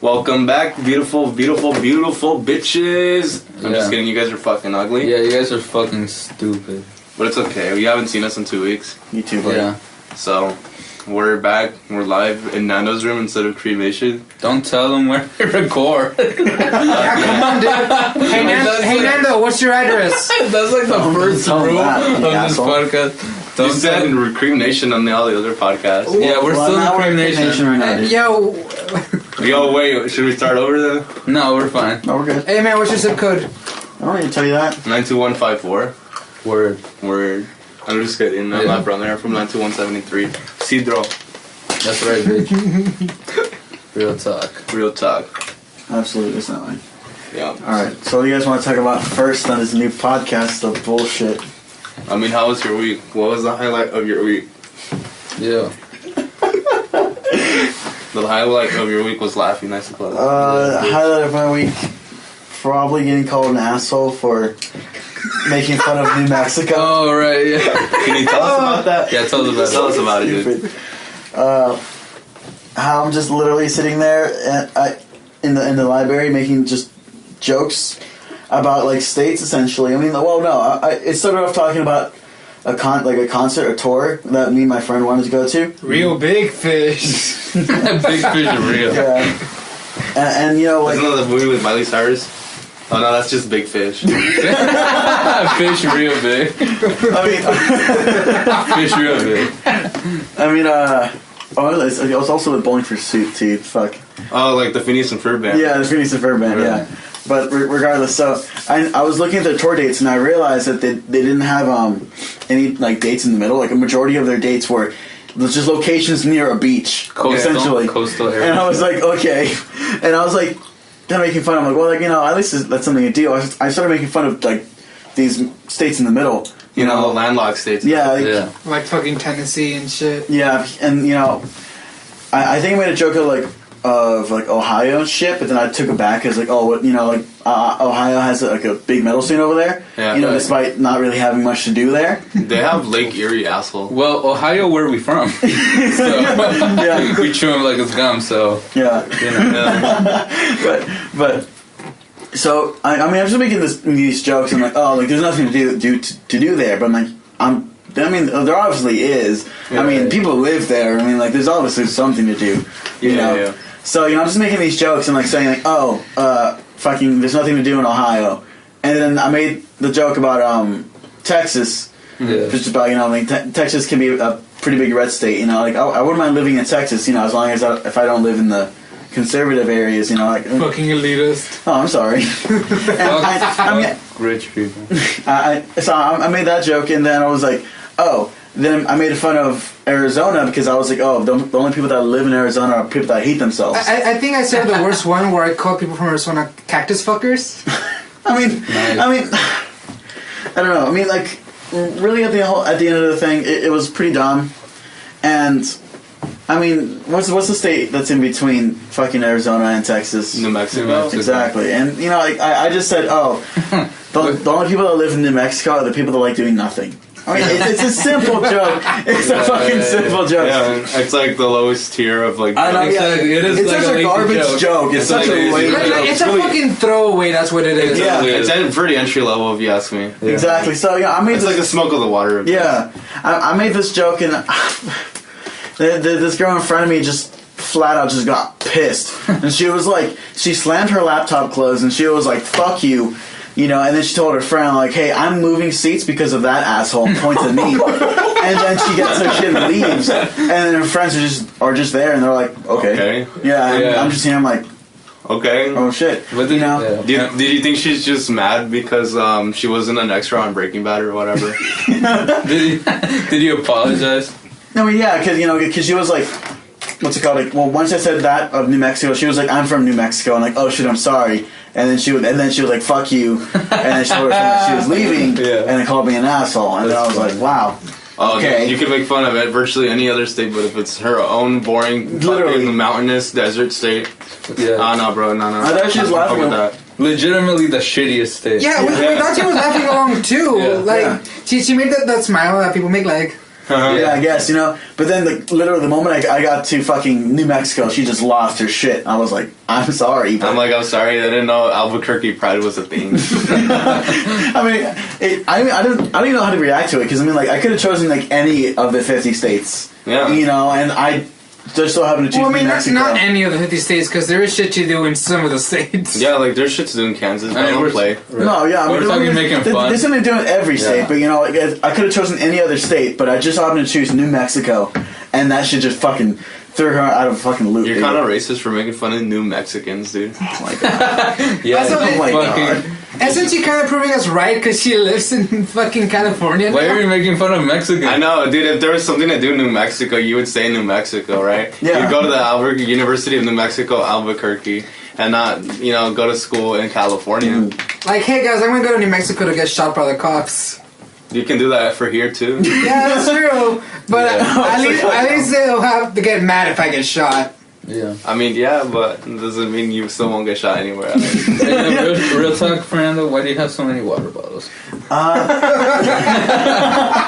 Welcome back, beautiful, beautiful, beautiful bitches. I'm just kidding, you guys are fucking ugly. Yeah, you guys are fucking stupid. But it's okay, you haven't seen us in 2 weeks. You too, buddy. Yeah. So, we're back, we're live in Nando's room instead of cremation. Don't tell them where to record. Yeah, come on, dude. Hey, Nando, what's your address? That's like the first rule of this podcast. You said cremation on all the other podcasts. Yeah, we're still in cremation right now, dude. Yo, wait, should we start over then? No, we're fine. No, we're good. Hey, man, what's your zip code? I don't need to tell you that. 92154. Word. I'm just kidding, I'm not brother. I'm from 92173. Cidro. That's right, bitch. Real talk. Absolutely, it's not mine. Yeah. Alright, so what do you guys want to talk about first on this new podcast of bullshit? I mean, how was your week? What was the highlight of your week? Yeah. The highlight of your week was laughing, I suppose. The highlight of my week, probably getting called an asshole for making fun of New Mexico. Oh, right, yeah. Can you tell us about that? Yeah, tell us about it, dude. How I'm just literally sitting there in the library making just jokes about like states essentially. I mean, well, no, it started off talking about a concert, a tour that me and my friend wanted to go to. Real big fish. Big fish are real. Yeah, and you know, like, isn't that the movie with Miley Cyrus? Oh no, that's just Big Fish. Fish real big. Fish real big. I mean, it was also with Bowling for Soup too. Fuck. Oh, like the Phineas and Ferb band. Yeah, the Phineas and Ferb band. Right. Yeah. But regardless, so I was looking at their tour dates and I realized that they didn't have any like dates in the middle. Like a majority of their dates were just locations near a beach, essentially. Coastal area. And I was like, okay. And I was like, kind of making fun. I'm like, well, like, you know, at least that's something to do. I started making fun of like these states in the middle. You know, landlocked states. Yeah. Like fucking Tennessee and shit. Yeah, and you know, I think I made a joke of Ohio and shit, but then I took it back as like, oh, you know, like Ohio has like a big metal scene over there. Yeah, you know, despite not really having much to do there. They have Lake Erie, asshole. Well, Ohio, where are we from? So, yeah, we chew them like it's gum. So yeah, you know. but. So I mean, I'm just making these jokes. And like, oh, like there's nothing to do there. But I'm like, I mean, there obviously is. Yeah, I mean, people live there. I mean, like, there's obviously something to do. You know. Yeah. So you know, I'm just making these jokes and like saying like, oh, fucking, there's nothing to do in Ohio. And then I made the joke about Texas. Yeah. Just about, you know, like Texas can be a pretty big red state. You know, like I wouldn't mind living in Texas. You know, as long as if I don't live in the conservative areas, you know, like Fucking elitist. Oh, I'm sorry. I mean, Rich people. So I made that joke, and then I was like, oh. Then I made fun of Arizona because I was like, oh, the only people that live in Arizona are people that hate themselves. I think I said the worst one where I called people from Arizona cactus fuckers. I mean, I don't know. I mean, like, really at the end of the thing, it was pretty dumb. And I mean, what's the state that's in between fucking Arizona and Texas? New Mexico. Exactly. And you know, like I just said, oh, the only people that live in New Mexico are the people that like doing nothing. I mean, it's a simple joke. It's a fucking simple joke. Yeah, it's like the lowest tier of like. I know, Exactly. It is it's like such a garbage joke. It's such a lame joke. It's a fucking throwaway, that's what it is. Yeah. It's pretty entry level if you ask me. Yeah. Exactly. So yeah, I made it's like the smoke of the water. Yeah, I made this joke and this girl in front of me just flat out just got pissed, and she was like, she slammed her laptop closed and she was like, "Fuck you." You know, and then she told her friend, like, hey, I'm moving seats because of that asshole, points at me. And then she gets her shit and leaves. And then her friends are just there, and they're like, okay. Yeah, I'm just here, I'm like, okay. Oh, shit. But you know? Yeah. Did you think she's just mad because she wasn't an extra on Breaking Bad or whatever? Did you apologize? I mean, yeah, because she was like, what's it called? Like, well, once I said that of New Mexico, she was like, I'm from New Mexico. And like, oh, shit, I'm sorry. And then she was like, "Fuck you," and then she told her that she was leaving, and then called me an asshole. And then I was like, "Wow, okay." You can make fun of it virtually any other state, but if it's her own boring, fucking mountainous desert state, no, bro, no. I thought she was laughing at that. Legitimately the shittiest state. Yeah, we thought she was laughing along too. She made that smile that people make, like. Yeah, I guess, But then, literally, the moment I got to fucking New Mexico, she just lost her shit. I was like, I'm sorry. But I'm sorry. I didn't know Albuquerque Pride was a thing. I don't even know how to react to it because I could have chosen any of the 50 states. Yeah. And I just so happen to choose New Mexico. Not any of the 50 states because there is shit to do in some of the states. Yeah, there's shit to do in Kansas, but I don't play. Right. No, yeah, we're talking making fun. There's something to do in every state, but I could have chosen any other state, but I just happened to choose New Mexico, and that shit just fucking threw her out of a fucking loop. You're kind of racist for making fun of New Mexicans, dude. Oh my god. Yeah. Oh my god. Isn't she kind of proving us right because she lives in fucking California now? Why are you making fun of Mexicans? I know, dude. If there was something to do in New Mexico, you would say New Mexico, right? Yeah. You'd go to the University of New Mexico, Albuquerque, and not, go to school in California. Like, hey guys, I'm gonna go to New Mexico to get shot by the cops. You can do that for here too. Yeah, that's true. But at least they'll have to get mad if I get shot. Yeah. I mean, yeah, but it doesn't mean you still won't get shot anywhere else. Real talk, Fernando, why do you have so many water bottles?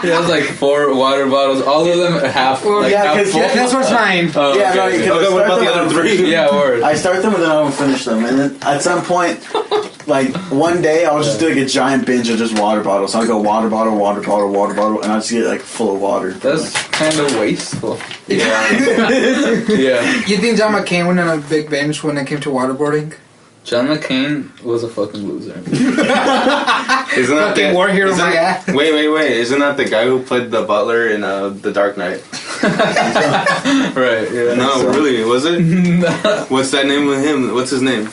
He has like 4 water bottles, all of them half. Well, because that's what's mine. Oh, Yeah, okay. no, What about the other 3? Yeah, word. I start them and then I don't finish them, and then at some point, one day I'll just do a giant binge of just water bottles. I'll go water bottle, water bottle, water bottle, and I'll just get full of water. That's kind of wasteful. Yeah. Yeah. You think John McCain went on a big binge when it came to waterboarding? John McCain was a fucking loser. Isn't that Fucking war hero, my ass. Wait. Isn't that the guy who played the butler in The Dark Knight? Right, yeah. No, really, was it? What's that name with him? What's his name?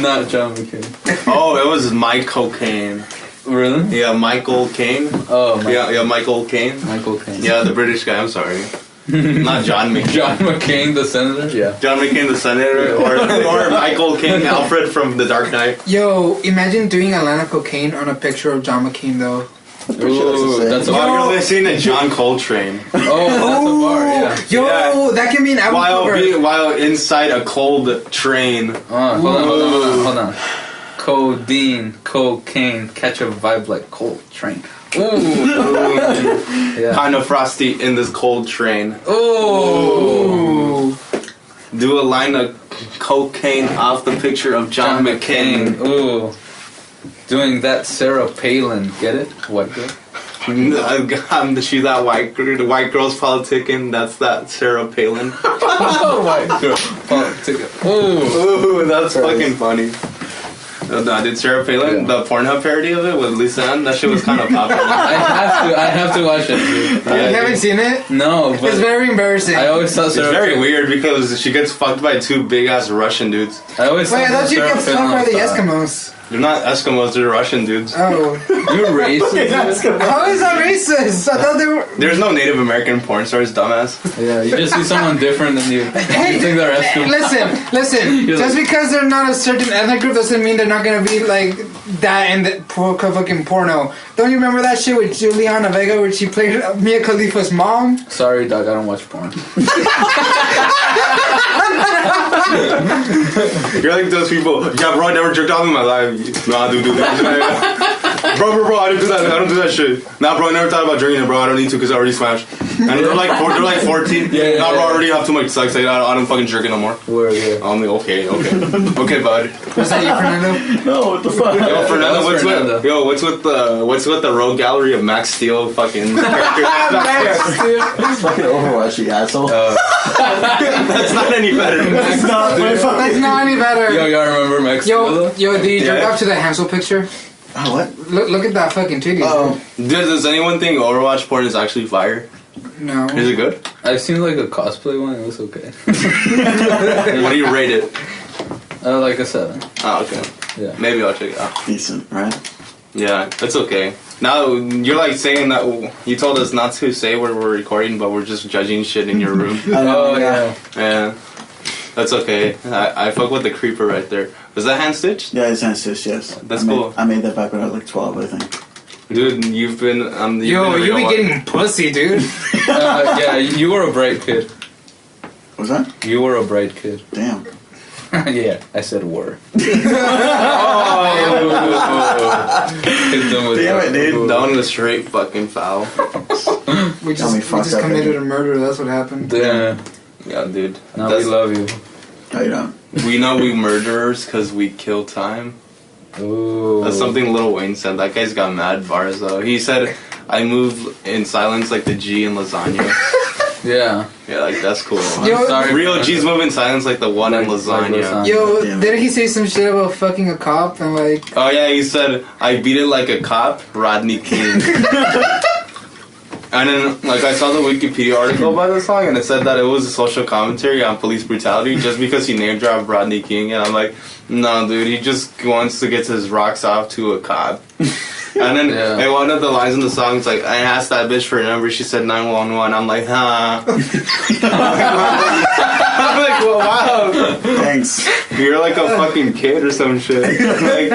Not John McCain. Oh, it was Michael Caine. Really? Yeah, Michael Caine. Oh, Yeah, Michael Caine. Michael Caine. Yeah, the British guy, I'm sorry. Not John McCain. John McCain, the senator? Yeah. John McCain, the senator, or Michael Caine, Alfred from The Dark Knight. Yo, imagine doing Atlanta cocaine on a picture of John McCain, though. Ooh, that's a bar. While you're listening to John Coltrane. Oh, that's a bar, yeah. Yo, Yeah. that can be an album cover. While inside a cold train. Hold on. Codeine, cocaine, catch a vibe like cold train. Ooh. Yeah. Kind of frosty in this cold train. Ooh. Do a line of cocaine off the picture of John McCain. Ooh. Doing that Sarah Palin. Get it? White girl? She's that white girl's politicking. That's that Sarah Palin. White girl. Politic. Ooh, that's fucking funny. Did Sarah Palin, the Pornhub parody of it with Lisa Ann? That shit was kind of popular. I have to watch it, dude. You haven't seen it? No, but It's very embarrassing. I always thought It's Sarah very Palin- weird because she gets fucked by 2 big ass Russian dudes. I always Wait, I thought you Sarah get fucked Palin by the was hot. Eskimos. They're not Eskimos, they're Russian dudes. Oh. You're racist. How is that racist? I thought they were... There's no Native American porn stars, dumbass. Yeah, you just see someone different than you. Hey, You think they're Eskimo. Listen. You're Just like- because they're not a certain ethnic group doesn't mean they're not gonna be like that in the fucking porno. Don't you remember that shit with Juliana Vega where she played Mia Khalifa's mom? Sorry, dog, I don't watch porn. You're like those people. Yeah, bro, I never jerked off in my life. Nah, dude, bro, I don't do that shit. Nah, bro, I never thought about drinking it, bro. I don't need to because I already smashed. And they're like 14. Yeah, nah, bro, I yeah. already have too much sex. Like, I don't fucking drink it no more. Word, yeah. I'm like, okay, bud. Was that you, Fernando? No, what the fuck? Yo, Fernando, That was Fernando. what's with the rogue gallery of Max Steel fucking characters? Fucking Overwatch, you asshole. That's not any better. It's not my fucking... That's not any better. Yo, y'all remember Max Yo, Steel? did you jerk Yeah. off to the Hansel picture? Oh, what? Look at that fucking titty. Oh, Does anyone think Overwatch porn is actually fire? No. Is it good? I've seen like a cosplay one, it was okay. What do you rate it? Like a 7. Oh, okay. Yeah. Maybe I'll check it out. decent, right? Yeah, it's okay. Now, you're like saying that you told us not to say where we're recording, but we're just judging shit in your room. Oh, yeah. Yeah. That's okay. I fuck with the creeper right there. Was that hand stitched? Yeah, it's Ancestors, yes. That's cool. cool. I made that back when I was like 12, I think. Dude, you've been... Yo, you be getting pussy, dude. Yeah, you were a bright kid. What was that? You were a bright kid. Damn. Yeah, I said were. Damn it, dude. Down the straight fucking foul. We Got me just fucked up, committed baby. a murder. That's what happened. Yeah. Yeah, dude. Now we love you. No, you don't. We know we murderers because we kill time. Ooh. That's something Lil Wayne said. That guy's got mad bars though. He said, "I move in silence like the G in lasagna." Yeah. Yeah, like that's cool. Yo, sorry. Real G's move in silence like the one in Like lasagna. lasagna. Yo, Damn. didn't he say some shit about fucking a cop and like? Oh yeah, he said, "I beat it like a cop, Rodney King." And then, like, I saw the Wikipedia article about the song, and it said that it was a social commentary on police brutality just because he name dropped Rodney King, and I'm like, no, dude, he just wants to get his rocks off to a cop. And then, and one of the lines in the song is like, I asked that bitch for a number, she said 911. I'm like, huh? I'm like, well, wow. Thanks. You're like a fucking kid or some shit. Like,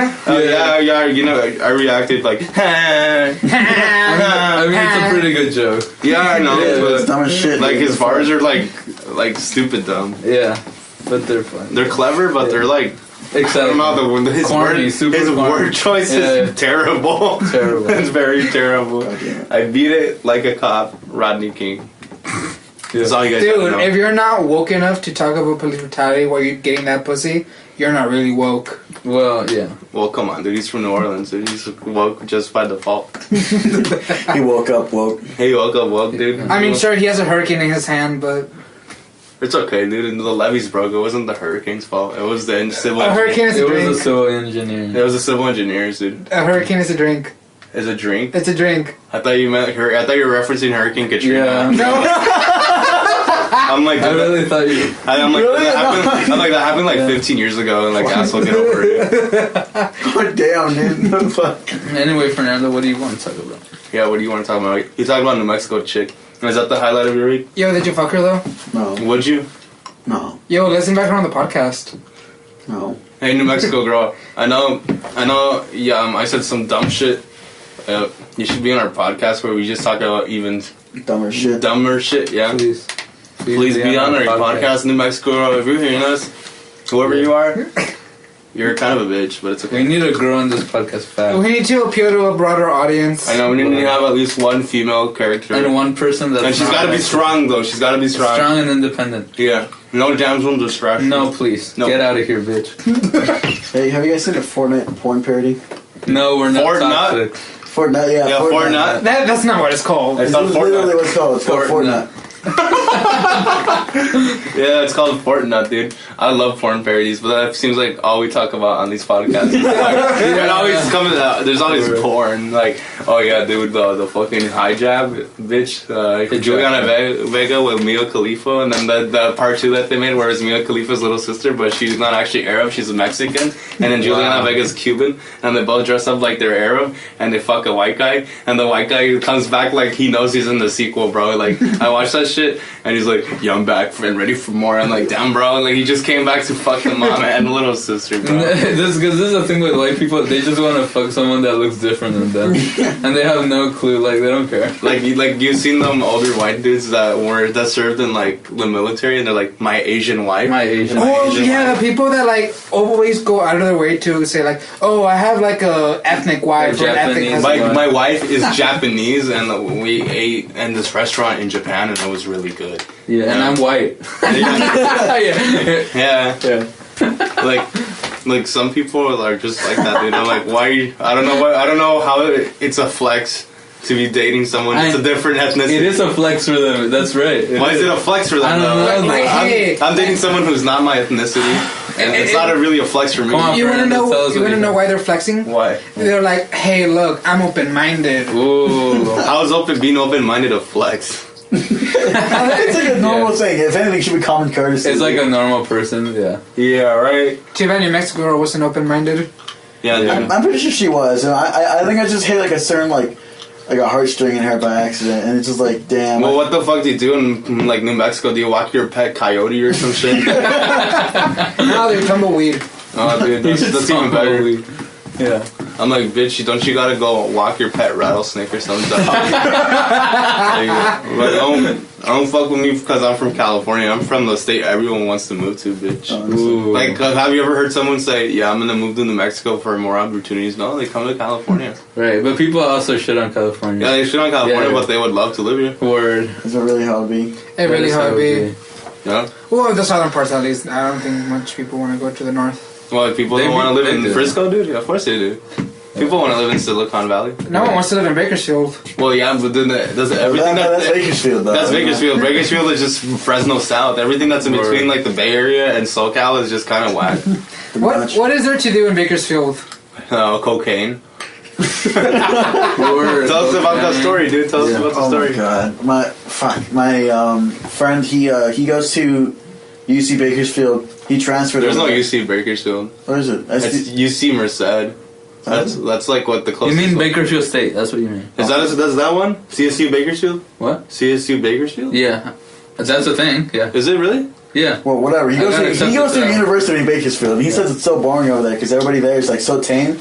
yeah, you know, I reacted like, I mean, it's a pretty good joke. yeah, I know, It's but dumb as shit. like dude. his bars are like stupid dumb. Yeah. But they're fun. They're clever, but they're like, I Except don't know, his corny, word, super his corny. word choice Yeah. is terrible. Terrible. It's very terrible. God damn it. I beat it like a cop, Rodney King. That's all you guys gotta Dude, know. if you're not woke enough to talk about police brutality while you're getting that pussy, you're not really woke. Well, yeah. Well, come on, dude. He's from New Orleans, dude. He's woke just by default. He woke up woke. Hey, woke up woke, dude. I mean, sure, he has a hurricane in his hand, but It's okay, dude. And the levees broke. It wasn't the hurricane's fault. It was the civil. a hurricane is a It was a drink. civil engineer. It was the civil engineers, dude. A hurricane is a drink. It's a drink. It's a drink. I thought you meant her. I thought you were referencing Hurricane Katrina. Yeah. No, I'm like, I really thought you. I'm like, Really? that happened like 15 years ago, and like, asshole, get over it. God damn, dude. What the fuck? Anyway, Fernando, what do you want to talk about? Yeah, what do you want to talk about? You talked about New Mexico chick. Is that the highlight of your week? yo, did you fuck her though? No. Would you? No. Yo, let's invite her on the podcast. No. Hey, New Mexico girl. I know. Yeah, I said some dumb shit. You should be on our podcast where we just talk about even Dumber shit. dumber shit. Yeah. Please. Please be on our podcast, New Mexico girl. If you're hearing us, whoever you are, you're kind of a bitch, but it's okay. We need to grow on this podcast fast. We need to appeal to a broader audience. I know we need to have at least one female character. And one person that's And she's not got to be like- strong, though. She's got to be strong. Strong and independent. Yeah. No damsel in distress. No, please. No. Get out of here, bitch. Hey, have you guys seen a Fortnite porn parody? No, we're not Fortnite? toxic. Fortnite, yeah. Yeah, Fortnite. That's not what it's called. It's It's called literally Fortnite. what it's called. It's called Fortnite. Fortnite. Yeah, it's called Fortnite, dude. I love porn parodies, but that seems like all we talk about on these podcasts. Like, it always comes out. There's always porn. Like, oh yeah, dude, the fucking hijab, bitch. Juliana Vega with Mia Khalifa, and then the part 2 that they made, where it's Mia Khalifa's little sister, but she's not actually Arab, she's a Mexican, and then Juliana Vega's Cuban, and they both dress up like they're Arab, and they fuck a white guy, and the white guy comes back like he knows he's in the sequel, bro. Like, I watched that shit, and he's like, yeah, I'm back and ready for more. I'm like, damn, bro. Like, he just came back to fuck the mama and the little sister, bro. This is the thing with white people. They just want to fuck someone that looks different than them, and they have no clue. Like, they don't care. Like you've seen them older white dudes that served in like the military, and they're like, my Asian wife. My Asian. Oh Asian yeah, wife. the people that like always go out of their way to say like, oh, I have like a ethnic wife or an ethnic Japanese husband. My wife is Japanese, and we ate in this restaurant in Japan, and it was really good. Yeah, and I'm white. Yeah, Yeah. like some people are just like that, dude. I'm like, why? I don't know how it's a flex to be dating someone that's a different ethnicity. It is a flex for them. That's right. Why is it a flex for them? I don't though? know. Like, hey, I'm dating someone who's not my ethnicity, and it's not really a flex for me. Come on. you want to Tell us know? what You want to you know think. why they're flexing? Why? They're like, hey, look, I'm open-minded. Ooh. I was being open-minded a flex. It's like a normal thing. If anything, it should be common courtesy. It's like a normal person. Yeah. Yeah, right. Too bad New Mexico girl wasn't open-minded. Yeah, Yeah. dude. I'm pretty sure she was. And I think I just hit like a certain like a heartstring in her by accident, and it's just like, damn. Well, what the fuck do you do in like New Mexico? Do you walk your pet coyote or some shit? Now they're tumbleweed. Oh, dude, that's even better. Yeah. I'm like, bitch, don't you gotta go walk your pet rattlesnake or something? Like, I don't fuck with me because I'm from California. I'm from the state everyone wants to move to, bitch. Ooh. Like, have you ever heard someone say, yeah, I'm gonna move to New Mexico for more opportunities? No, they come to California. Right, but people also shit on California. Yeah, they shit on California, Yeah. but they would love to live here. Word. Is it really how it be? It really how it be. Yeah. Well, the southern parts at least. I don't think much people want to go to the north. Well, people They don't want to live in do. Frisco, dude? Yeah, of course they do. People want to live in Silicon Valley. No one wants to live in Bakersfield. Well, yeah, but then does everything That's Bakersfield, though. That's Bakersfield. Bakersfield is just Fresno South. Everything that's in between, like the Bay Area and SoCal, is just kind of whack. What is there to do in Bakersfield? Cocaine. Word. Tell us about that story, dude. Tell us about the Oh story. my god, my friend he goes to UC Bakersfield. He transferred. There's no over there. UC Bakersfield. What is it? It's UC Merced. That's like what the You closest. mean one. Bakersfield State? That's what you mean. Is that one? CSU Bakersfield? What? CSU Bakersfield? Yeah. That's a thing, yeah. Is it really? Yeah. Well, whatever. He I goes gotta to accept the that. University of Bakersfield, and he says it's so boring over there because everybody there is like so tame.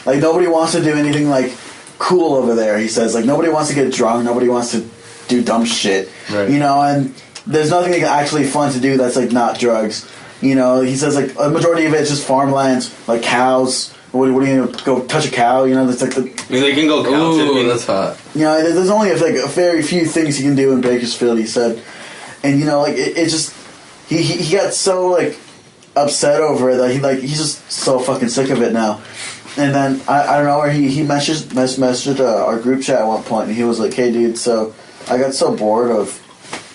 Like nobody wants to do anything like cool over there. He says like nobody wants to get drunk, nobody wants to do dumb shit. Right. You know, and there's nothing like, actually fun to do that's like not drugs. You know, he says like a majority of it's just farmlands, like cows. What are you gonna go touch a cow? You know, that's like the. I mean, they can go cow Ooh, tipping. that's hot. You know, there's only like a very few things you can do in Bakersfield. He said, and you know, like it just he got so like upset over it that he's just so fucking sick of it now. And then I don't know where he messaged our group chat at one point, and he was like, "Hey, dude, so I got so bored of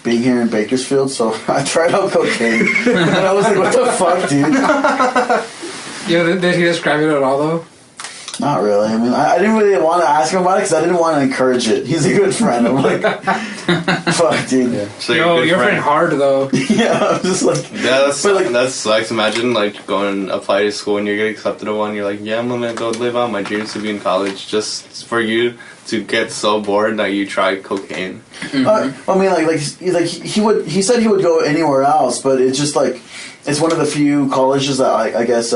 being here in Bakersfield, so I tried out cocaine." And I was like, "What the fuck, dude?" Yeah, did he describe it at all though? Not really. I mean, I didn't really want to ask him about it because I didn't want to encourage it. He's a good friend. I'm like, fuck, dude. Yeah. So Yo, good your friend hard though. Yeah, I'm just like, Yeah, But, like- that sucks. Imagine like going and apply to school and you get accepted to one. You're like, yeah, I'm gonna go live out my dreams to be in college, just for you to get so bored that you try cocaine. I mean, he said he would go anywhere else, but it's just like, it's one of the few colleges that I guess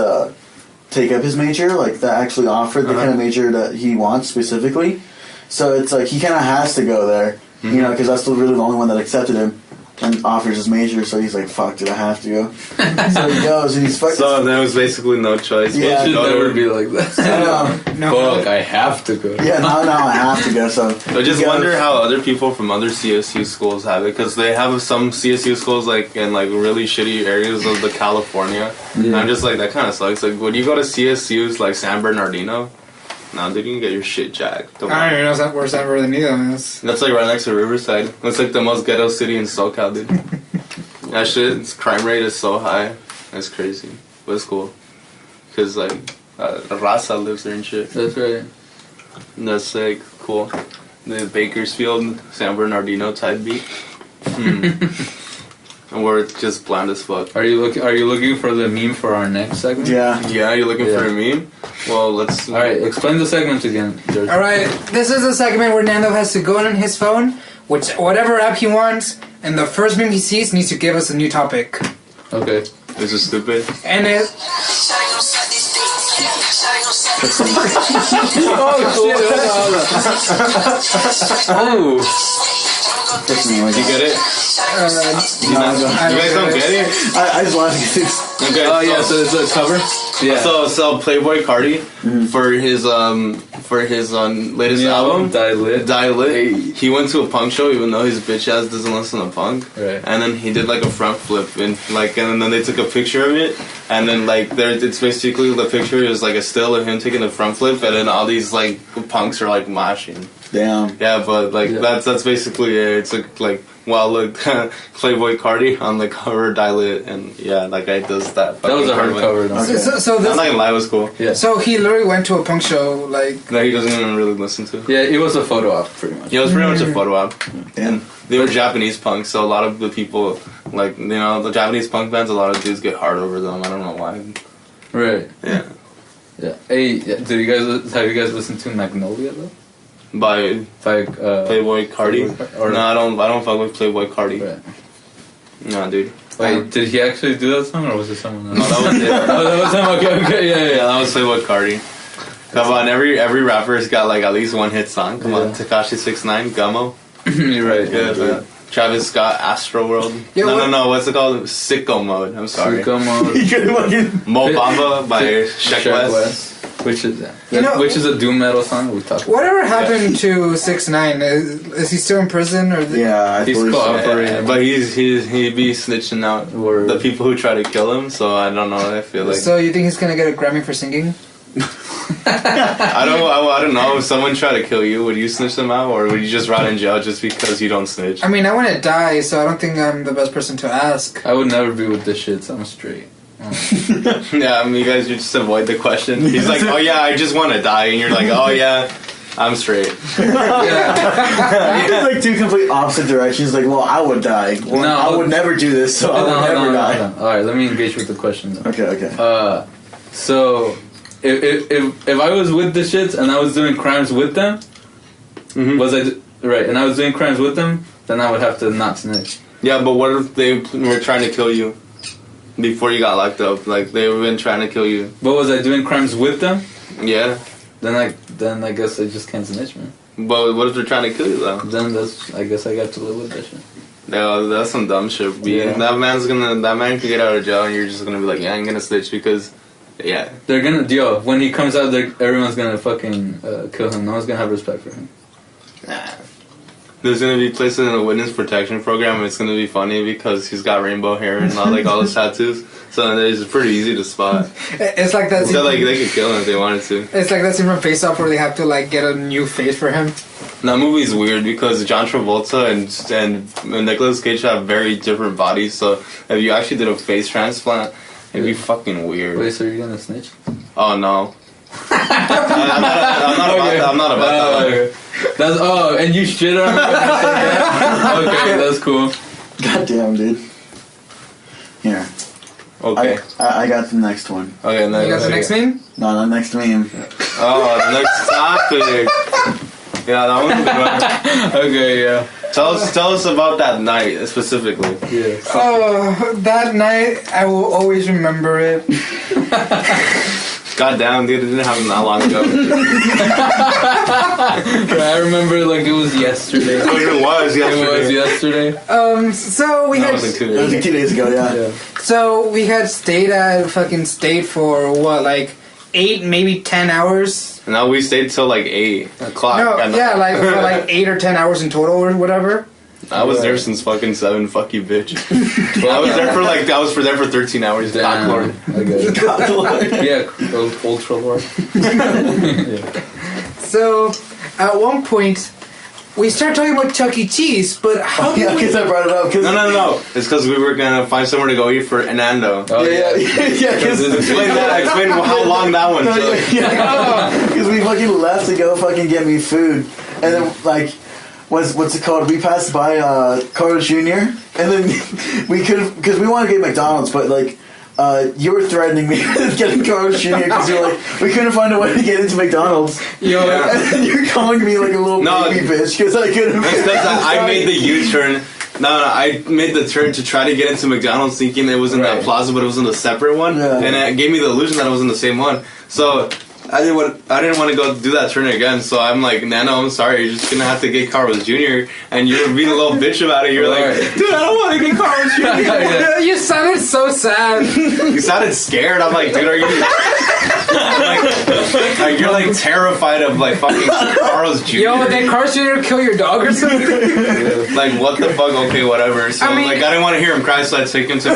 take up his major, like that actually offered the kind of major that he wants specifically. So it's like he kind of has to go there, you know, because that's really the only one that accepted him and offers his major. So he's like, "Fuck, dude, I have to go." So he goes, and he's fucking. So there was basically no choice. Yeah, It should Go to never it. be like that. No. Fuck, I have to go. Yeah, now I have to go. So I just he goes. wonder how other people from other CSU schools have it, because they have some CSU schools like in like really shitty areas of the California. And I'm just like, that kind of sucks. Like, would you go to CSU's like San Bernardino? No, dude, you can get your shit jacked. Come I on. don't even know where San Bernardino is. That's like right next to Riverside. That's like the most ghetto city in SoCal, dude. That shit, its crime rate is so high. That's crazy. But it's cool. Because like, Raza lives there and shit. That's right. And that's like cool. The Bakersfield, San Bernardino type beat. And where it's just bland as fuck. Are you looking for the meme for our next segment? Yeah. Yeah, you're looking for a Yeah. meme? Well, let's... Alright, explain the segment again, George. Alright, this is a segment where Nando has to go on his phone, whatever app he wants, and the first meme he sees needs to give us a new topic. Okay. This is stupid. And it... Oh! You get it? You guys don't get it? I just wanted to get this. Okay, Oh yeah, so it's a cover? Yeah. So Playboy Cardi, for his latest New album, Die Lit. Die Lit, he went to a punk show even though his bitch ass doesn't listen to punk. Right. And then he did like a front flip and then they took a picture of it, and then like it's basically, the picture is like a still of him taking a front flip, and then all these like punks are like moshing. Damn. Yeah, but like that's basically it. It's like well, look, Playboy Cardi on the cover, Die Lit, and yeah, that guy does that. That was a hard fucking cover. Though. Okay. So I'm this... not gonna lie, it was cool. Yeah. So he literally went to a punk show, like... That he doesn't even really listen to. Yeah, it was a photo op, pretty much. Yeah, it was pretty much a photo op. Damn. They were Japanese punks, so a lot of the people, like, you know, the Japanese punk bands, a lot of dudes get hard over them. I don't know why. Right. Yeah. Yeah. Hey, have you guys listened to Magnolia though? By Playboy Cardi. Or No, I don't fuck with Playboy Cardi. Right. Nah, dude. Wait, did he actually do that song, or was it someone else? No, that was it. Oh, that was him. Okay, Yeah, that was Playboy Cardi. Come on, every rapper's got like at least one hit song. Come on, Tekashi 6ix9ine, Gummo. You're right. Yeah, Travis Scott, Astro World. Yeah, No. What's it called? Sicko Mode. I'm sorry. Sicko Mode. Mo Bamba by Sheck West. Which is which is a doom metal song we talked about. Whatever happened to 6ix9ine? Is he still in prison or? Yeah, He's cooperating. But he be snitching out the people who try to kill him. So I don't know. I feel like. So you think he's gonna get a Grammy for singing? I don't know. If someone tried to kill you, would you snitch them out, or would you just rot in jail just because you don't snitch? I mean, I want to die, so I don't think I'm the best person to ask. I would never be with this shit, so I'm straight. Yeah, I mean, you guys just avoid the question. He's like, oh yeah, I just want to die, and you're like, oh yeah, I'm straight. It's like two complete opposite directions. Like, well, I would die. Well, No, I would never do this, so I would never die. Alright, let me engage with the question then. Okay. So if I was with the shits and I was doing crimes with them, and I was doing crimes with them, then I would have to not snitch. Yeah, but what if they were trying to kill you before you got locked up? Like they've been trying to kill you. But was I doing crimes with them? Yeah. Then I guess I just can't snitch, man. But what if they're trying to kill you though? Then I guess I got to live with that shit. Yeah, that's some dumb shit. Yeah. That man can get out of jail, and you're just gonna be like, yeah, I'm gonna snitch because, yeah. They're gonna when he comes out, everyone's gonna fucking kill him. No one's gonna have respect for him. Nah. There's gonna be placed in a witness protection program, and it's gonna be funny because he's got rainbow hair and all his tattoos. So it's pretty easy to spot. It's like that. So like they could kill him if they wanted to. It's like that scene from Face Off where they have to like get a new face for him. That movie's weird because John Travolta and Nicolas Cage have very different bodies. So if you actually did a face transplant, it'd be fucking weird. Wait, so you're gonna snitch? Oh no. I'm not about that. Okay. That's and you shit on me. Okay, that's cool. Goddamn, dude. Here. Okay. I got the next one. Okay, You got the next meme? No, the next meme. Oh, the next topic. Yeah, that one's a good one. Okay, yeah. Tell us about that night specifically. Yeah. Oh, that night I will always remember it. God damn, dude, it didn't happen that long ago. I remember like it was yesterday. It was yesterday. It was yesterday. So we That had. was like 2 It was days. like 2 days ago, yeah. So we had stayed for what, like 8, maybe 10 hours? And now we stayed till like 8 o'clock. No, at night. yeah, like for like 8 or 10 hours in total or whatever. I was there since fucking 7. Fuck you, bitch. I was there for 13 hours. Damn. Cock lord. I get it. God, Lord. Yeah, ultra lord. So at one point we started talking about Chuck E. Cheese, but how did Yeah, we? because I brought it up. Cause No. It's because we were gonna find somewhere to go eat for Anando. Oh, Yeah, because Explain how long that one took. because we fucking left to go fucking get me food, and then like, what's it called? We passed by Carl's Jr. and then we could because we wanted to get McDonald's, but like. You were threatening me with getting Carl's Jr. because you're like, we couldn't find a way to get into McDonald's. Yo, Yeah. And then you're calling me like a little baby bitch because I couldn't. It's because I made the U-turn. No, I made the turn to try to get into McDonald's thinking it was in that plaza, but it was in a separate one. Yeah. And it gave me the illusion that it was in the same one. So I didn't want to go do that turn again. So I'm like, Nano, I'm sorry. You're just going to have to get Carl's Jr. And you're being a little bitch about it. You're like, dude, I don't want to get Carl's Jr. Yeah. you sounded so sad. You sounded scared. I'm like, dude, are you... like, you're like terrified of like fucking Carl's Jr. Yo, did Carl's Jr. kill your dog or something? Like, what the fuck? Okay, whatever. So, I mean- like, I didn't want to hear him cry, so I take him to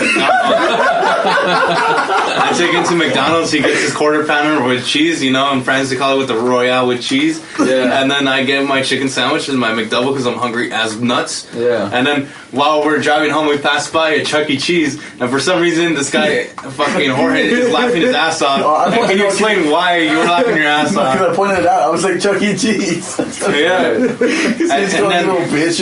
McDonald's. He gets his quarter pounder with cheese, you know, in France they call it with the Royale with cheese. Yeah. And then I get my chicken sandwich and my McDouble because I'm hungry as nuts. Yeah. And then while we're driving home, we pass by a Chuck E. Cheese, and for some reason, this guy, fucking Jorge, is laughing his ass off. And can you explain why you were laughing your ass Because off? I pointed it out. I was like, Chuck E. Cheese. Yeah. He's And calling then- me a little bitch.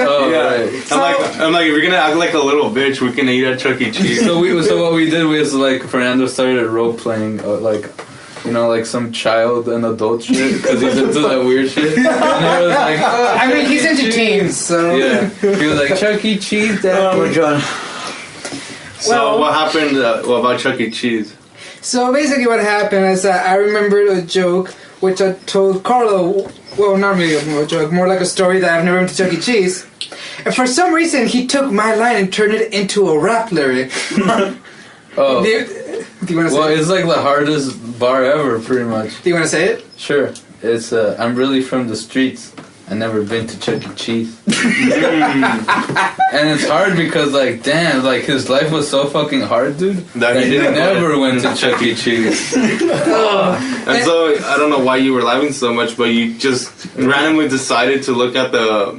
Oh, Yeah. right. I'm like, if you're gonna act like a little bitch, we can eat at Chuck E. Cheese. So what we did was like Fernando started role playing like. You know, like some child and adult shit because he's into that weird shit. And he was like, I mean, he's into teens, so. yeah. He was like Chuck E. Cheese, Dad. Oh my god. So Well- what happened? What about Chuck E. Cheese? So basically what happened is that I remembered a joke which I told Carlo, well, not really a joke, more like a story that I've never been to Chuck E. Cheese. And for some reason, he took my line and turned it into a rap lyric. Oh. Do you want to say it? It's like the hardest bar ever, pretty much. Do you want to say it? Sure. It's, I'm really from the streets. I never been to Chuck E. Cheese. And it's hard because, like, damn, like, his life was so fucking hard, dude, that he never went to Chuck E. Cheese. And so, I don't know why you were laughing so much, but you just randomly decided to look at the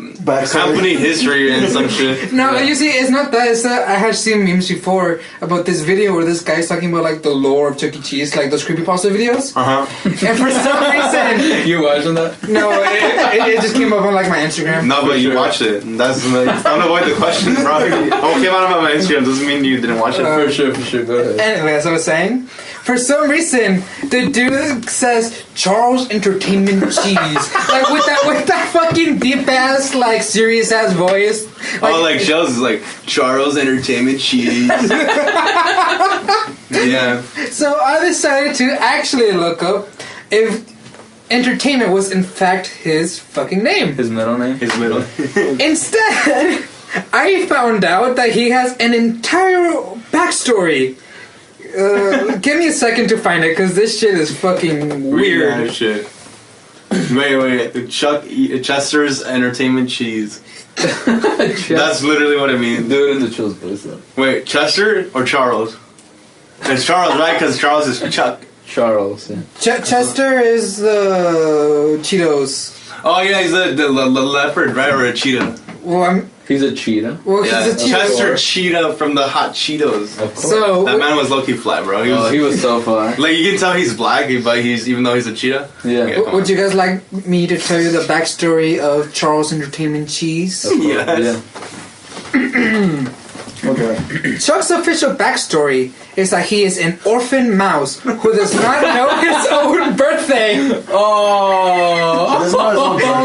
company history and some shit. No, you see, it's not that. It's that I had seen memes before about this video where this guy's talking about, like, the lore of Chuck E. Cheese, like those creepypasta videos. Uh-huh. And for some reason... You watching that? No, it just came up on, like, my Instagram. No, but you watched it. That's don't avoid the question, bro. Oh, it came out of my Instagram doesn't mean you didn't watch it. For sure. Go ahead. Anyway, as I was saying, for some reason, the dude says Charles Entertainment Cheese, like with that fucking deep ass, like serious ass voice. Like, like Shells is like Charles Entertainment Cheese. Yeah. So I decided to actually look up if entertainment was in fact his fucking name. His middle name? His middle. Instead, I found out that he has an entire backstory. Give me a second to find it, because this shit is fucking weird. Weird shit. Wait. Chester's Entertainment Cheese. That's literally what it means. Do it in the Chill's voice, though. Wait, Chester or Charles? It's Charles, right? Because Charles is Chuck. Charles, yeah. Chester is the Cheetos. Oh yeah, he's the leopard, right? Or a cheetah. Well, He's a cheetah. he's a Cheeto. Chester Cheetah from the Hot Cheetos. Of course. So That man was low-key flat, bro. He was so far. Like, you can tell he's black, but even though he's a cheetah. Yeah. come would on. you guys like me to tell you the backstory of Charles Entertainment Cheese? Yes. Yeah. Okay. Chuck's official backstory is that he is an orphan mouse who does not know his own birthday. Oh,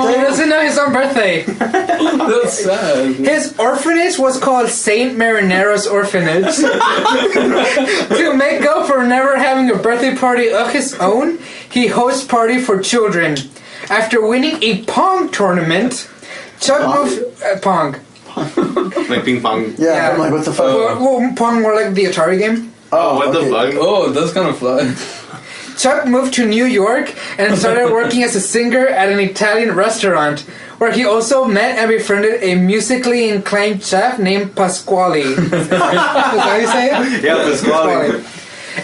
He doesn't know his own birthday. that's sad. His orphanage was called Saint Marinero's Orphanage. To make up for never having a birthday party of his own, he hosts party for children. After winning a Pong tournament, Chuck moved... Pong. Like ping pong. Yeah, I'm like, what the fuck? Well, Pong more like the Atari game. Oh, What the fuck? Oh, that's kind of fly. Chuck moved to New York and started working as a singer at an Italian restaurant, where he also met and befriended a musically inclined chef named Pasquale. Is that how you say it? Yeah, Pasquale.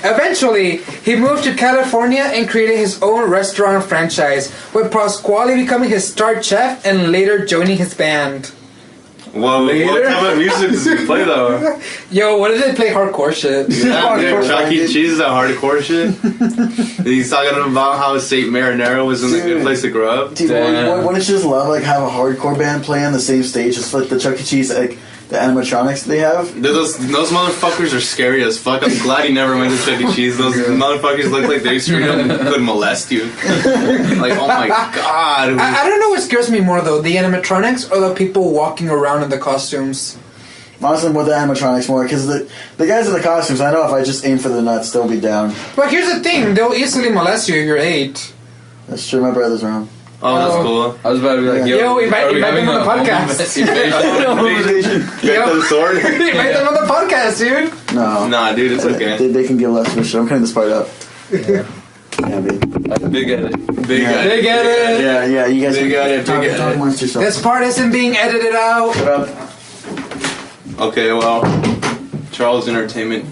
Eventually, he moved to California and created his own restaurant franchise, with Pasquale becoming his star chef and later joining his band. Well, what type of music does he play though? Yo, what did they play? Hardcore shit. Yeah, dude, Chuck E. Cheese is that hardcore shit. He's talking about how Saint Marinero was in a good place to grow up. Dude, wouldn't you just love like have a hardcore band play on the same stage as like the Chuck E. Cheese, like the animatronics they have? Dude, those motherfuckers are scary as fuck. I'm glad he never went to Chuck E. Cheese. Those motherfuckers look like they straight up could molest you. Like, oh my god. I don't know what scares me more though, the animatronics or the people walking around in the costumes. Honestly, with the animatronics more, because the guys in the costumes, I know if I just aim for the nuts, they'll be down. But here's the thing, they'll easily molest you if you're 8. That's true, my brother's around. Oh, that's cool. I was about to be like, Yo, invite are we them having on the a podcast. Get the sword? Invite them on the podcast, dude. No. Nah, dude, it's okay. They can give less of a shit. I'm cutting this part up. Yeah, baby. Big edit. Big guy. They get it. Yeah, you guys Big edit, talk big edit. amongst yourselves. This part isn't being edited out. Shut up. Okay, well, Charles Entertainment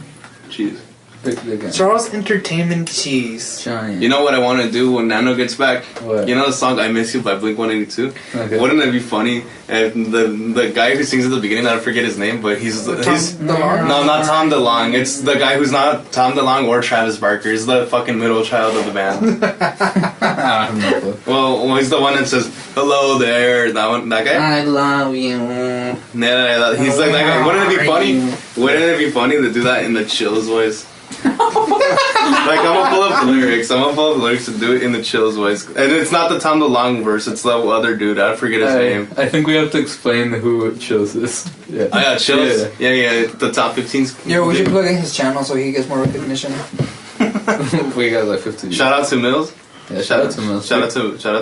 Cheese. Big edit. Charles Entertainment Cheese. Giant. You know what I want to do when Nano gets back? What? You know the song "I Miss You" by Blink-182? Okay. Wouldn't it be funny if the guy who sings at the beginning, I don't forget his name, but he's DeLonge? no, not Tom DeLonge. It's the guy who's not Tom DeLonge or Travis Barker. He's the fucking middle child of the band. I have no clue. well, he's the one that says "Hello there." That guy. I love you. He's like that guy. Wouldn't it be funny? Wouldn't it be funny to do that in the Chills voice? Like, I'm gonna pull up the lyrics. I'm gonna pull up the lyrics and do it in the Chills voice. And it's not the Tom DeLonge verse. It's the other dude. I forget his name. I think we have to explain who chose this. Yeah. I got Chills. Yeah. The top 15's. Yo, we should plug in his channel so he gets more recognition. We got like 50 views. Shout out to Mills. Yeah, shout out to Mills. Shout out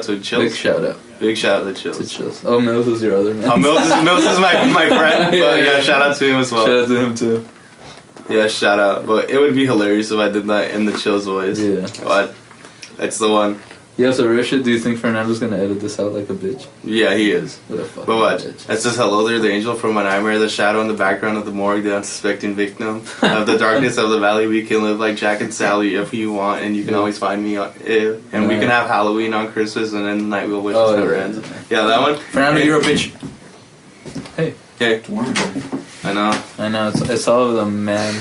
to Chills. Big shout out. Big shout out to Chills. To Chills. Oh, Mills is your other man. Mills is my friend, but yeah, shout out to him as well. Shout out to him too. Yeah, shout out. But it would be hilarious if I did that in the Chills voice. Yeah. But it's the one. Yeah, so real shit, do you think Fernando's gonna edit this out like a bitch? Yeah, he is. What a fucking But what? bitch. It says, hello there, the angel from my nightmare, the shadow in the background of the morgue, the unsuspecting victim of the darkness of the valley. We can live like Jack and Sally if you want, and you can always find me. And we can have Halloween on Christmas, and then the night we'll wish us never ends. Yeah, that one. Fernando, you're a bitch. Hey. Hey. I know. It's all of the man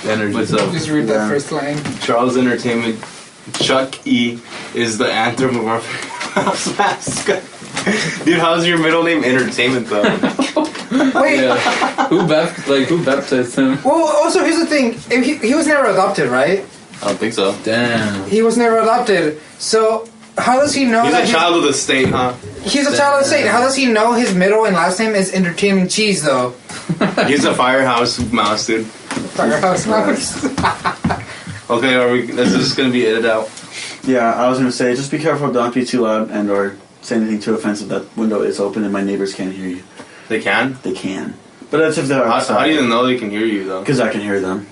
energy. What's up? Just read that first line. Charles Entertainment. Chuck E is the anthem of our house mascot. Dude, how's your middle name Entertainment though? Wait. Yeah. Who baptized him? Well, also here's the thing. If he was never adopted, right? I don't think so. Damn. He was never adopted. So how does he know He's that a child of the state, huh? He's a child of the state. How does he know his middle and last name is Entertainment Cheese, though? He's a firehouse mouse, dude. Firehouse Mouse. Okay, is this gonna be edited out? Yeah, I was gonna say, just be careful, don't be too loud and or say anything too offensive. That window is open and my neighbors can't hear you. They can? They can. But that's if they're outside. How do you know they can hear you, though? Because I can hear them.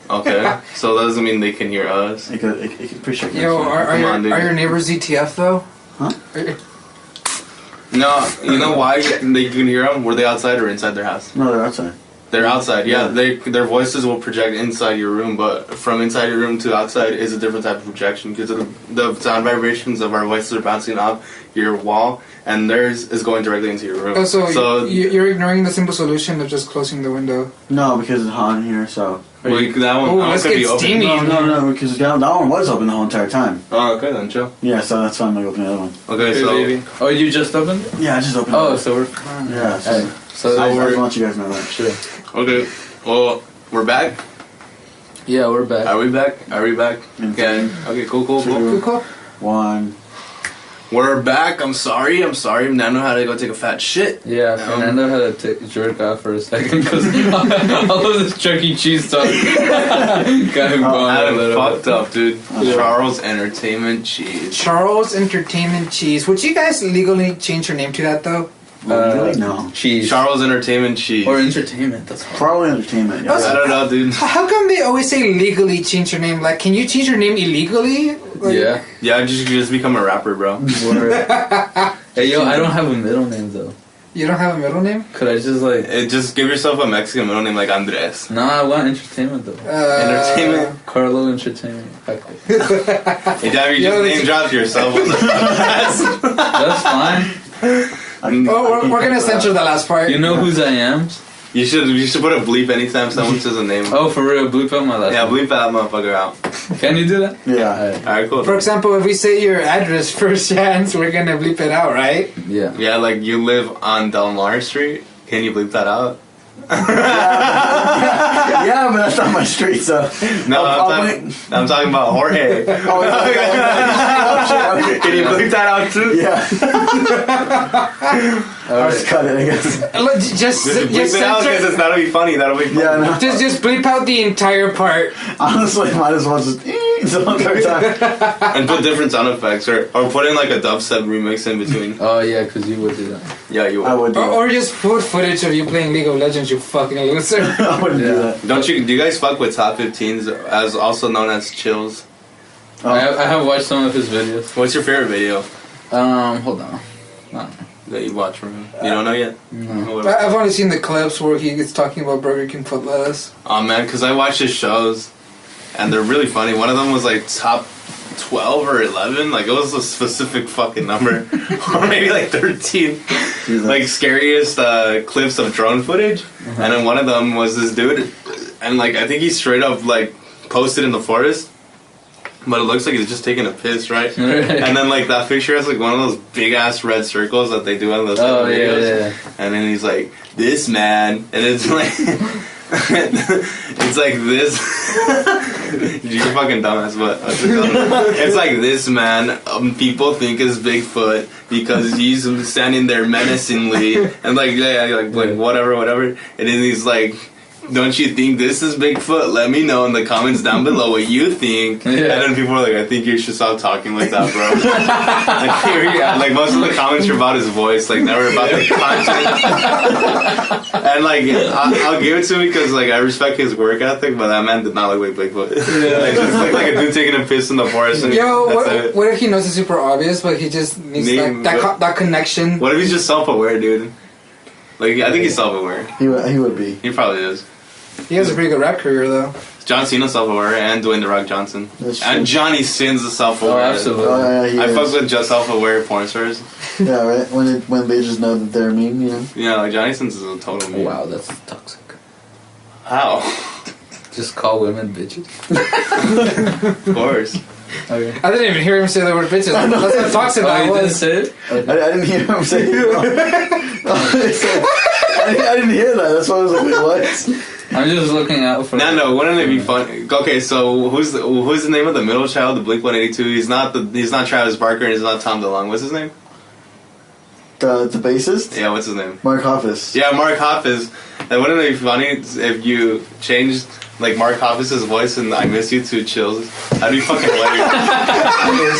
Okay, so that doesn't mean they can hear us. It could pretty sure. Yo, are your neighbors ZTF, though? Huh? No, you know why they can hear them? Were they outside or inside their house? No, they're outside. They're outside, yeah. Their voices will project inside your room, but from inside your room to outside is a different type of projection because the sound vibrations of our voices are bouncing off your wall, and theirs is going directly into your room. Oh, so you're ignoring the simple solution of just closing the window? No, because it's hot in here, so... That one let's could get be open. steamy. No, because that one was open the whole entire time. Oh, okay then, chill. Yeah, so that's why I'm gonna open the other one. Okay, Hey, so... baby. Oh, you just opened it? Yeah, I just opened Oh, it. so we're... Yeah, so... So I we're... just want you guys to know that. Sure. Okay, well, we're back? Yeah, we're back. Are we back? Okay, cool. Cool. 1. We're back. I'm sorry. Nano had to go take a fat shit. Yeah, Fernando had to jerk off for a second because all of this Chuck E. Cheese talk got him going a little fucked up, dude. Charles Entertainment Cheese. Charles Entertainment Cheese. Would you guys legally change your name to that, though? Really? No. Cheese. Charles Entertainment Cheese. Or entertainment, that's hard. Probably entertainment. Yeah. I don't know, dude. How come they always say legally change your name? Like, can you change your name illegally? Like, Yeah. Yeah, just become a rapper, bro. Hey, yo, I don't have a middle name, though. You don't have a middle name? Could I just, like... Just give yourself a Mexican middle name like Andres. No, I want entertainment, though. Entertainment? Carlo Entertainment. Okay. Hey, damn, you just name dropped yourself. That's fine. Oh, we're gonna censor the last part. You know whose I am? You should put a bleep anytime someone says a name. Oh, for real? Bleep out my last Yeah, name. bleep that motherfucker out. Can you do that? Yeah. Alright, cool. For example, if we say your address first chance, we're gonna bleep it out, right? Yeah. Yeah, like you live on Del Mar Street. Can you bleep that out? Yeah, but that's not my street, so... No, I'll I'm talking about Jorge. Oh, okay. Can you bleep that out too? Yeah. I'll just cut it, I guess. Look, just Bleep it out because censor. that'll be funny. That'll be funny. Yeah, no. Just bleep out the entire part. Honestly, might as well just... the entire time. And put different sound effects or put in like a dubstep remix in between. Oh, yeah, because you would do that. Yeah, you would. I would do Or just put footage of you playing League of Legends, you fucking loser. I wouldn't do that. Do you guys fuck with top 15s, as also known as chills? Oh. I have watched some of his videos. What's your favorite video Hold on. that you watched from him? You don't know yet? No. Oh, I've only seen the clips where he is talking about Burger King foot lettuce. oh man, because I watch his shows, and they're really funny. One of them was like top 12 or 11, like it was a specific fucking number, or maybe like 13. Like scariest clips of drone footage, and then one of them was this dude, and like I think he straight up like posted in the forest, but it looks like he's just taking a piss, right? And then like that picture has like one of those big ass red circles that they do on those videos, yeah. and then he's like, "This man," and it's like. It's like this. You're fucking dumbass, but it's like this man. People think is Bigfoot because he's standing there menacingly and like like whatever. And then he's like don't you think this is Bigfoot? Let me know in the comments down below what you think. Yeah. And then people are like, I think you should stop talking like that, bro. Like most of the comments are about his voice, like never about the content. And like, I'll give it to him because like I respect his work ethic, but that man did not look like Bigfoot. It just looked like a dude taking a piss in the forest. And Yo, that's it. what if he knows it's super obvious, but he just needs that connection? What if he's just self-aware, dude? Like, I think he's self-aware. He would be. He probably is. He has a pretty good rap career, though. John Cena's self-aware, and Dwayne The Rock Johnson. That's true. And Johnny Sins is self-aware. Oh, absolutely. Oh, yeah, he I is. fuck with just self-aware porn stars. Yeah, right. When they just know that they're mean, you know. Yeah, like Johnny Sins is a total meme. Wow, that's toxic. How? Just call women bitches. Of course. Okay. I didn't even hear him say the word bitches. That's how toxic Oh, that you didn't was. say it? I didn't hear him say it. I didn't hear that. That's why I was like, wait, what? I'm just looking out for. No, wouldn't it be fun? Okay, so who's the name of the middle child, the Blink 182? He's not Travis Barker, and he's not Tom DeLonge. What's his name? The bassist? Yeah, what's his name? Mark Hoppus. Yeah, Mark Hoppus. And wouldn't it be funny if you changed like Mark Hoppus' voice and I Miss You to Chills? That'd be fucking hilarious.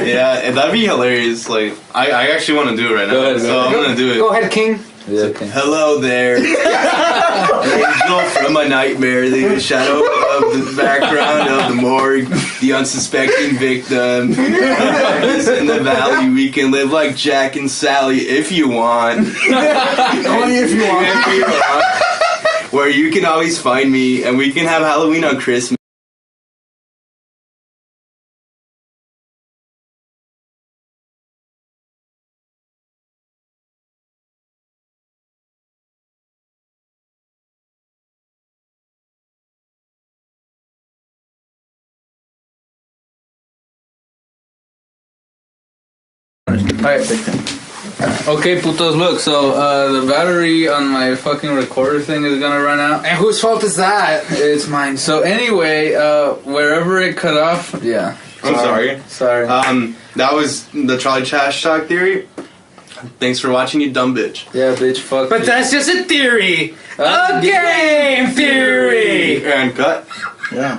Yeah, and that'd be hilarious. Like, I actually want to do it right now. Go ahead, So I'm gonna do it. Go ahead, King. Yeah, okay. Hello there, angel from a nightmare, the shadow of the background of the morgue, the unsuspecting victim. In the valley, we can live like Jack and Sally if you want. Only if you want. If you want. Where you can always find me, and we can have Halloween on Christmas. Alright. Okay, putos, look, so the battery on my fucking recorder thing is gonna run out. And whose fault is that? It's mine. So anyway, wherever it cut off, yeah. I'm sorry. Sorry. That was the Trolley Trash Talk Theory. Thanks for watching, you dumb bitch. Yeah, bitch, fuck But you. that's just a theory. A game theory. And cut. Yeah.